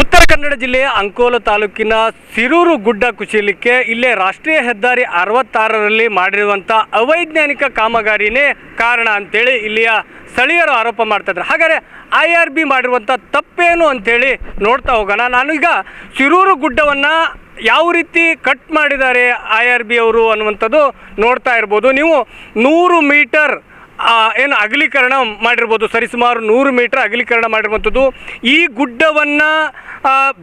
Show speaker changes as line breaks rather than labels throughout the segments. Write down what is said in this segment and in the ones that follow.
ಉತ್ತರ ಕನ್ನಡ ಜಿಲ್ಲೆಯ ಅಂಕೋಲ ತಾಲೂಕಿನ ಸಿರೂರು ಗುಡ್ಡ ಕುಸಿಯಲಿಕ್ಕೆ ಇಲ್ಲೇ ರಾಷ್ಟ್ರೀಯ ಹೆದ್ದಾರಿ 66ರಲ್ಲಿ ಮಾಡಿರುವಂಥ ಅವೈಜ್ಞಾನಿಕ ಕಾಮಗಾರಿನೇ ಕಾರಣ ಅಂತೇಳಿ ಇಲ್ಲಿಯ ಸ್ಥಳೀಯರು ಆರೋಪ ಮಾಡ್ತಾಯಿದ್ದಾರೆ. ಹಾಗಾದರೆ IRB ಮಾಡಿರುವಂಥ ತಪ್ಪೇನು ಅಂಥೇಳಿ ನೋಡ್ತಾ ಹೋಗೋಣ. ನಾನೀಗ ಸಿರೂರು ಗುಡ್ಡವನ್ನು ಯಾವ ರೀತಿ ಕಟ್ ಮಾಡಿದ್ದಾರೆ IRB ಅವರು ಅನ್ನುವಂಥದ್ದು ನೋಡ್ತಾ ಇರ್ಬೋದು. ನೀವು 100 ಮೀಟರ್ ಏನು ಅಗಲೀಕರಣ ಮಾಡಿರ್ಬೋದು, ಸರಿಸುಮಾರು 100 ಮೀಟರ್ ಅಗಲೀಕರಣ ಮಾಡಿರುವಂಥದ್ದು. ಈ ಗುಡ್ಡವನ್ನು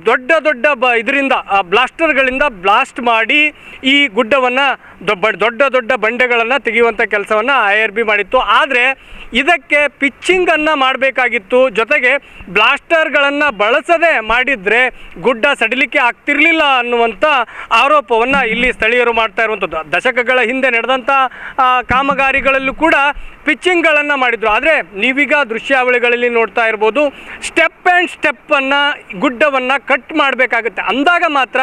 ದೊಡ್ಡ ದೊಡ್ಡ ಇದರಿಂದ ಬ್ಲಾಸ್ಟರ್ಗಳಿಂದ ಬ್ಲಾಸ್ಟ್ ಮಾಡಿ ಈ ಗುಡ್ಡವನ್ನು ದೊಡ್ಡ ದೊಡ್ಡ ಬಂಡೆಗಳನ್ನು ತೆಗೆಯುವಂಥ ಕೆಲಸವನ್ನು IRB ಮಾಡಿತ್ತು. ಆದರೆ ಇದಕ್ಕೆ ಪಿಚ್ಚಿಂಗನ್ನು ಮಾಡಬೇಕಾಗಿತ್ತು. ಜೊತೆಗೆ ಬ್ಲಾಸ್ಟರ್ಗಳನ್ನು ಬಳಸದೆ ಮಾಡಿದರೆ ಗುಡ್ಡ ಸಡಿಲಿಕೆ ಆಗ್ತಿರಲಿಲ್ಲ ಅನ್ನುವಂಥ ಆರೋಪವನ್ನು ಇಲ್ಲಿ ಸ್ಥಳೀಯರು ಮಾಡ್ತಾ ಇರುವಂಥದ್ದು. ದಶಕಗಳ ಹಿಂದೆ ನಡೆದಂಥ ಕಾಮಗಾರಿಗಳಲ್ಲೂ ಕೂಡ ಪಿಚ್ಚಿಂಗ್ಗಳನ್ನು ಮಾಡಿದರು. ಆದರೆ ನೀವೀಗ ದೃಶ್ಯಾವಳಿಗಳಲ್ಲಿ ನೋಡ್ತಾ ಇರ್ಬೋದು, ಸ್ಟೆಪ್ ಆ್ಯಂಡ್ ಸ್ಟೆಪ್ಪನ್ನು ಗುಡ್ಡವನ್ನು ಕಟ್ ಮಾಡಬೇಕಾಗುತ್ತೆ. ಅಂದಾಗ ಮಾತ್ರ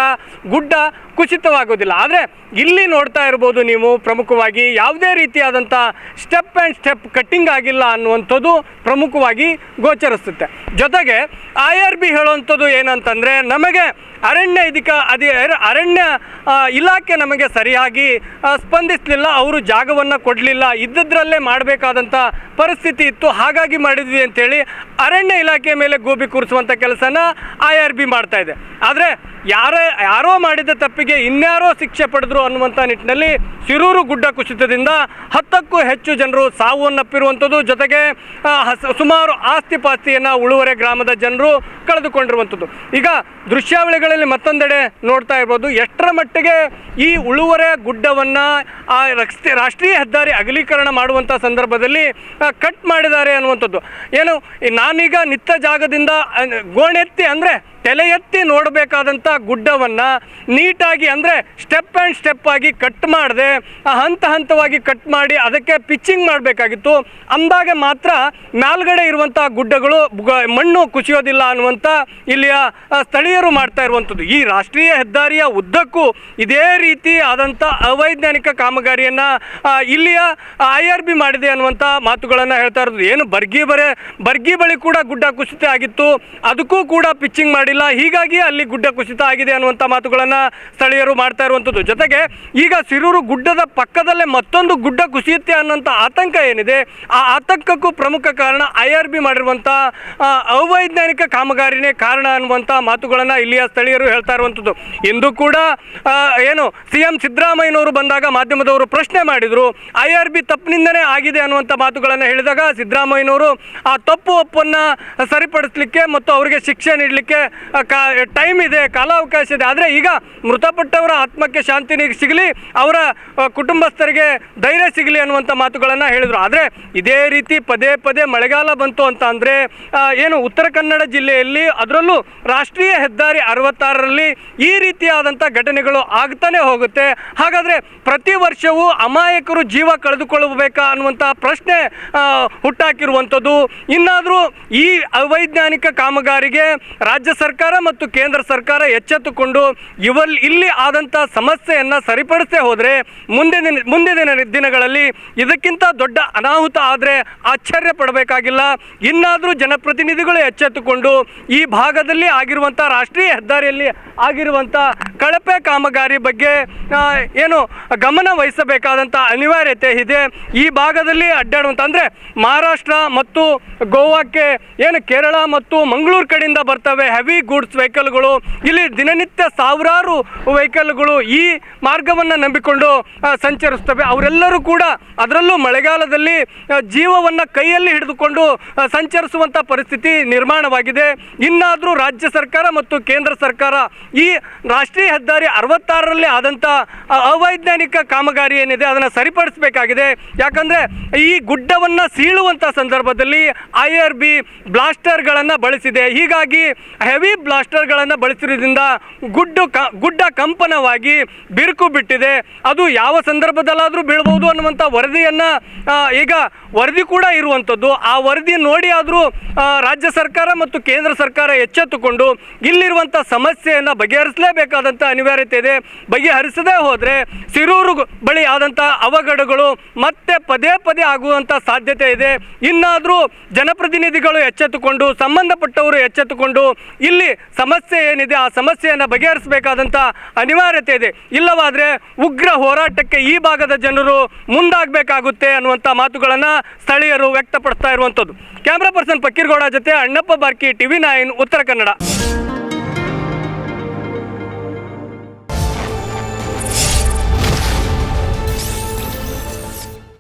ಗುಡ್ಡ ಕುಸಿತವಾಗೋದಿಲ್ಲ. ಆದರೆ ಇಲ್ಲಿ ನೋಡ್ತಾ ಇರ್ಬೋದು ನೀವು, ಪ್ರಮುಖವಾಗಿ ಯಾವುದೇ ರೀತಿಯಾದಂಥ ಸ್ಟೆಪ್ ಆ್ಯಂಡ್ ಸ್ಟೆಪ್ ಕಟ್ಟಿಂಗ್ ಆಗಿಲ್ಲ ಅನ್ನುವಂಥದ್ದು ಪ್ರಮುಖವಾಗಿ ಗೋಚರಿಸುತ್ತೆ. ಜೊತೆಗೆ IRB ಹೇಳುವಂಥದ್ದು ಏನಂತಂದರೆ, ನಮಗೆ ಅರಣ್ಯ ಇಲಾಖೆ ನಮಗೆ ಸರಿಯಾಗಿ ಸ್ಪಂದಿಸಲಿಲ್ಲ, ಅವರು ಜಾಗವನ್ನು ಕೊಡಲಿಲ್ಲ, ಇದ್ದದ್ರಲ್ಲೇ ಮಾಡಬೇಕಾದಂಥ ಪರಿಸ್ಥಿತಿ ಇತ್ತು, ಹಾಗಾಗಿ ಮಾಡಿದ್ವಿ ಅಂತೇಳಿ ಅರಣ್ಯ ಇಲಾಖೆ ಮೇಲೆ ಗೋಬಿ ಕೂರಿಸುವಂಥ ಕೆಲಸನ IRB ಮಾಡ್ತಾ ಇದೆ. ಆದರೆ ಯಾರೋ ಮಾಡಿದ ತಪ್ಪಿಗೆ ಇನ್ಯಾರೋ ಶಿಕ್ಷೆ ಪಡೆದ್ರು ಅನ್ನುವಂಥ ನಿಟ್ಟಿನಲ್ಲಿ ಸಿರೂರು ಗುಡ್ಡ ಕುಸಿತದಿಂದ 10ಕ್ಕೂ ಹೆಚ್ಚು ಜನರು ಸಾವನ್ನಪ್ಪಿರುವಂಥದ್ದು. ಜೊತೆಗೆ ಸುಮಾರು ಆಸ್ತಿ ಪಾಸ್ತಿಯನ್ನು ಉಳುವರೆ ಗ್ರಾಮದ ಜನರು ಕಳೆದುಕೊಂಡಿರುವಂಥದ್ದು. ಈಗ ದೃಶ್ಯಾವಳಿಗಳಲ್ಲಿ ಮತ್ತೊಂದೆಡೆ ನೋಡ್ತಾ ಇರ್ಬೋದು, ಎಷ್ಟರ ಮಟ್ಟಿಗೆ ಈ ಉಳುವರೆ ಗುಡ್ಡವನ್ನು ರಾಷ್ಟ್ರೀಯ ಹೆದ್ದಾರಿ ಅಗಲೀಕರಣ ಮಾಡುವಂಥ ಸಂದರ್ಭದಲ್ಲಿ ಕಟ್ ಮಾಡಿದ್ದಾರೆ ಅನ್ನುವಂಥದ್ದು. ಏನು, ನಾನೀಗ ನಿಂತ ಜಾಗದಿಂದ ಗೋಣೆತ್ತಿ ಅಂದರೆ ತಲೆ ಎತ್ತಿ ನೋಡಬೇಕಾದಂಥ ಗುಡ್ಡವನ್ನು ನೀಟಾಗಿ ಅಂದರೆ ಸ್ಟೆಪ್ ಆ್ಯಂಡ್ ಸ್ಟೆಪ್ ಆಗಿ ಕಟ್ ಮಾಡದೆ ಹಂತ ಹಂತವಾಗಿ ಕಟ್ ಮಾಡಿ ಅದಕ್ಕೆ ಪಿಚ್ಚಿಂಗ್ ಮಾಡಬೇಕಾಗಿತ್ತು. ಅಂದಾಗ ಮಾತ್ರ ಮೇಲ್ಗಡೆ ಇರುವಂಥ ಗುಡ್ಡಗಳು ಮಣ್ಣು ಕುಸಿಯೋದಿಲ್ಲ ಅನ್ನುವಂಥ ಇಲ್ಲಿಯ ಸ್ಥಳೀಯರು ಮಾಡ್ತಾ ಇರುವಂಥದ್ದು. ಈ ರಾಷ್ಟ್ರೀಯ ಹೆದ್ದಾರಿಯ ಉದ್ದಕ್ಕೂ ಇದೇ ರೀತಿ ಆದಂಥ ಅವೈಜ್ಞಾನಿಕ ಕಾಮಗಾರಿಯನ್ನು ಇಲ್ಲಿಯ IRB ಮಾಡಿದೆ ಅನ್ನುವಂಥ ಮಾತುಗಳನ್ನು ಹೇಳ್ತಾ ಇರೋದು. ಏನು ಬರ್ಗಿ ಬಳಿ ಕೂಡ ಗುಡ್ಡ ಕುಸಿತ ಆಗಿತ್ತು, ಅದಕ್ಕೂ ಕೂಡ ಪಿಚ್ಚಿಂಗ್ ಮಾಡಿಲ್ಲ, ಹೀಗಾಗಿ ಅಲ್ಲಿ ಗುಡ್ಡ ಕುಸಿತ ಆಗಿದೆ ಅನ್ನುವಂಥ ಮಾತುಗಳನ್ನು ಸ್ಥಳೀಯರು ಮಾಡ್ತಾ ಇರುವಂಥದ್ದು. ಜೊತೆಗೆ ಈಗ ಸಿರೂರು ಗುಡ್ಡದ ಪಕ್ಕದಲ್ಲೇ ಮತ್ತೊಂದು ಗುಡ್ಡ ಕುಸಿಯುತ್ತೆ ಅನ್ನೋಂಥ ಆತಂಕ ಏನಿದೆ, ಆ ಆತಂಕಕ್ಕೂ ಪ್ರಮುಖ ಕಾರಣ IRB ಮಾಡಿರುವಂಥ ಅವೈಜ್ಞಾನಿಕ ಕಾಮಗಾರಿನೇ ಕಾರಣ ಅನ್ನುವಂಥ ಮಾತುಗಳನ್ನು ಇಲ್ಲಿಯ ಸ್ಥಳೀಯರು ಹೇಳ್ತಾ ಇರುವಂಥದ್ದು. ಇಂದು ಕೂಡ ಏನು CM ಸಿದ್ದರಾಮಯ್ಯನವರು ಬಂದಾಗ ಮಾಧ್ಯಮದವರು ಪ್ರಶ್ನೆ ಮಾಡಿದರು, IRB ತಪ್ಪಿನಿಂದನೇ ಆಗಿದೆ ಅನ್ನುವಂಥ ಮಾತುಗಳನ್ನು ಹೇಳಿದಾಗ ಸಿದ್ದರಾಮಯ್ಯನವರು ಆ ತಪ್ಪು ಒಪ್ಪನ್ನು ಸರಿಪಡಿಸಲಿಕ್ಕೆ ಮತ್ತು ಅವರಿಗೆ ಶಿಕ್ಷೆ ನೀಡಲಿಕ್ಕೆ ಟೈಮ್ ಇದೆ, ಕಾಲಾವಕಾಶ ಇದೆ. ಆದರೆ ಈಗ ಮೃತಪಟ್ಟವರ ಆತ್ಮಕ್ಕೆ ಶಾಂತಿ ಸಿಗಲಿ, ಅವರ ಕುಟುಂಬಸ್ಥರಿಗೆ ಧೈರ್ಯ ಸಿಗಲಿ ಅನ್ನುವಂಥ ಮಾತುಗಳನ್ನು ಹೇಳಿದರು. ಆದರೆ ಇದೇ ರೀತಿ ಪದೇ ಪದೇ ಮಳೆಗಾಲ ಬಂತು ಅಂತ ಅಂದರೆ ಏನು ಉತ್ತರ ಕನ್ನಡ ಜಿಲ್ಲೆಯಲ್ಲಿ, ಅದರಲ್ಲೂ ರಾಷ್ಟ್ರೀಯ ಹೆದ್ದಾರಿ 66ರಲ್ಲಿ ಈ ರೀತಿಯಾದಂಥ ಘಟನೆಗಳು ಆಗ್ತಾನೆ ಹೋಗುತ್ತೆ. ಹಾಗಾದರೆ ಪ್ರತಿ ವರ್ಷವೂ ಅಮಾಯಕರು ಜೀವ ಕಳೆದುಕೊಳ್ಳಬೇಕಾ ಅನ್ನುವಂಥ ಪ್ರಶ್ನೆ ಹುಟ್ಟಾಕಿರುವಂಥದ್ದು. ಇನ್ನಾದರೂ ಈ ಅವೈಜ್ಞಾನಿಕ ಕಾಮಗಾರಿಗೆ ರಾಜ್ಯ ಸರ್ಕಾರ ಮತ್ತು ಕೇಂದ್ರ ಸರ್ಕಾರ ಎಚ್ಚೆತ್ತುಕೊಂಡು ಇಲ್ಲಿ ಆದಂಥ ಸಮಸ್ಯೆಯನ್ನು ಸರಿಪಡಿಸದೆ ಹೋದರೆ ಮುಂದಿನ ದಿನಗಳಲ್ಲಿ ಇದಕ್ಕಿಂತ ದೊಡ್ಡ ಅನಾಹುತ ಆದರೆ ಆಶ್ಚರ್ಯ ಪಡಬೇಕಾಗಿಲ್ಲ. ಇನ್ನಾದರೂ ಜನಪ್ರತಿನಿಧಿಗಳು ಎಚ್ಚೆತ್ತುಕೊಂಡು ಈ ಭಾಗದಲ್ಲಿ ಆಗಿರುವಂಥ ರಾಷ್ಟ್ರೀಯ ಹೆದ್ದಾರಿಯಲ್ಲಿ ಆಗಿರುವಂಥ ಕಳಪೆ ಕಾಮಗಾರಿ ಬಗ್ಗೆ ಏನು ಗಮನ ವಹಿಸಬೇಕಾದಂಥ ಅನಿವಾರ್ಯತೆ ಇದೆ. ಈ ಭಾಗದಲ್ಲಿ ಅಡ್ಡಾಡುವಂಥ ಅಂದರೆ ಮಹಾರಾಷ್ಟ್ರ ಮತ್ತು ಗೋವಾಕ್ಕೆ ಏನು ಕೇರಳ ಮತ್ತು ಮಂಗಳೂರು ಕಡೆಯಿಂದ ಬರ್ತವೆ ಹೆವಿ ಗೂಡ್ಸ್ ವೆಹಿಕಲ್ಗಳು, ಇಲ್ಲಿ ದಿನನಿತ್ಯ ಸಾವಿರಾರು ವೆಹಿಕಲ್ಗಳು ಈ ಮಾರ್ಗವನ್ನು ನಂಬಿಕೊಂಡು ಸಂಚರಿಸ್ತವೆ. ಅವರೆಲ್ಲರೂ ಕೂಡ ಅದರಲ್ಲೂ ಮಳೆಗಾಲದಲ್ಲಿ ಜೀವವನ್ನು ಕೈಯಲ್ಲಿ ಹಿಡಿದುಕೊಂಡು ಸಂಚರಿಸುವಂಥ ಪರಿಸ್ಥಿತಿ ನಿರ್ಮಾಣವಾಗಿದೆ. ಇನ್ನಾದರೂ ರಾಜ್ಯ ಸರ್ಕಾರ ಮತ್ತು ಕೇಂದ್ರ ಸರ್ಕಾರ ಈ ರಾಷ್ಟ್ರೀಯ ಹೆದ್ದಾರಿ 66ರಲ್ಲಿ ಆದಂಥ ಅವೈಜ್ಞಾನಿಕ ಕಾಮಗಾರಿ ಏನಿದೆ ಅದನ್ನು ಸರಿಪಡಿಸಬೇಕಾಗಿದೆ. ಯಾಕಂದರೆ ಈ ಗುಡ್ಡವನ್ನು ಸೀಳುವಂಥ ಸಂದರ್ಭದಲ್ಲಿ IRB ಬ್ಲಾಸ್ಟರ್ಗಳನ್ನು ಬಳಸಿದೆ. ಹೀಗಾಗಿ ಹೆವಿ ಬ್ಲಾಸ್ಟರ್ಗಳನ್ನು ಬಳಸಿರೋದ್ರಿಂದ ಗುಡ್ಡ ಕಂಪನವಾಗಿ ಬಿರುಕು ಬಿಟ್ಟಿದೆ. ಅದು ಯಾವ ಸಂದರ್ಭದಲ್ಲಾದರೂ ಬೀಳ್ಬೋದು ಅನ್ನುವಂಥ ವರದಿಯನ್ನು ಈಗ ವರದಿ ಕೂಡ ಇರುವಂಥದ್ದು. ಆ ವರದಿ ನೋಡಿ ಆದರೂ ರಾಜ್ಯ ಸರ್ಕಾರ ಮತ್ತು ಕೇಂದ್ರ ಸರ್ಕಾರ ಎಚ್ಚೆತ್ತುಕೊಂಡು ಇಲ್ಲಿರುವಂಥ ಸಮಸ್ಯೆಯನ್ನು ಬಗೆಹರಿಸಲೇಬೇಕಾದಂಥ ಅನಿವಾರ್ಯತೆ ಇದೆ. ಬಗೆಹರಿಸದೇ ಹೋದರೆ ಸಿರೂರು ಬಳಿ ಆದಂಥ ಅವಘಡಗಳು ಮತ್ತೆ ಪದೇ ಪದೇ ಆಗುವಂಥ ಸಾಧ್ಯತೆ ಇದೆ. ಇನ್ನಾದರೂ ಜನಪ್ರತಿನಿಧಿಗಳು ಎಚ್ಚೆತ್ತುಕೊಂಡು, ಸಂಬಂಧಪಟ್ಟವರು ಎಚ್ಚೆತ್ತುಕೊಂಡು ಇಲ್ಲಿ ಇಲ್ಲಿ ಸಮಸ್ಯೆ ಏನಿದೆ ಆ ಸಮಸ್ಯೆಯನ್ನು ಬಗೆಹರಿಸಬೇಕಾದಂಥ ಅನಿವಾರ್ಯತೆ ಇದೆ. ಇಲ್ಲವಾದರೆ ಉಗ್ರ ಹೋರಾಟಕ್ಕೆ ಈ ಭಾಗದ ಜನರು ಮುಂದಾಗಬೇಕಾಗುತ್ತೆ ಅನ್ನುವಂಥ ಮಾತುಗಳನ್ನು ಸ್ಥಳೀಯರು ವ್ಯಕ್ತಪಡಿಸ್ತಾ ಇರುವಂಥದ್ದು. ಕ್ಯಾಮ್ರಾ ಪರ್ಸನ್ ಪಕ್ಕೀರ್ಗೌಡ ಜೊತೆ ಅಣ್ಣಪ್ಪ ಬಾರ್ಕಿ, TV9 ಉತ್ತರ ಕನ್ನಡ.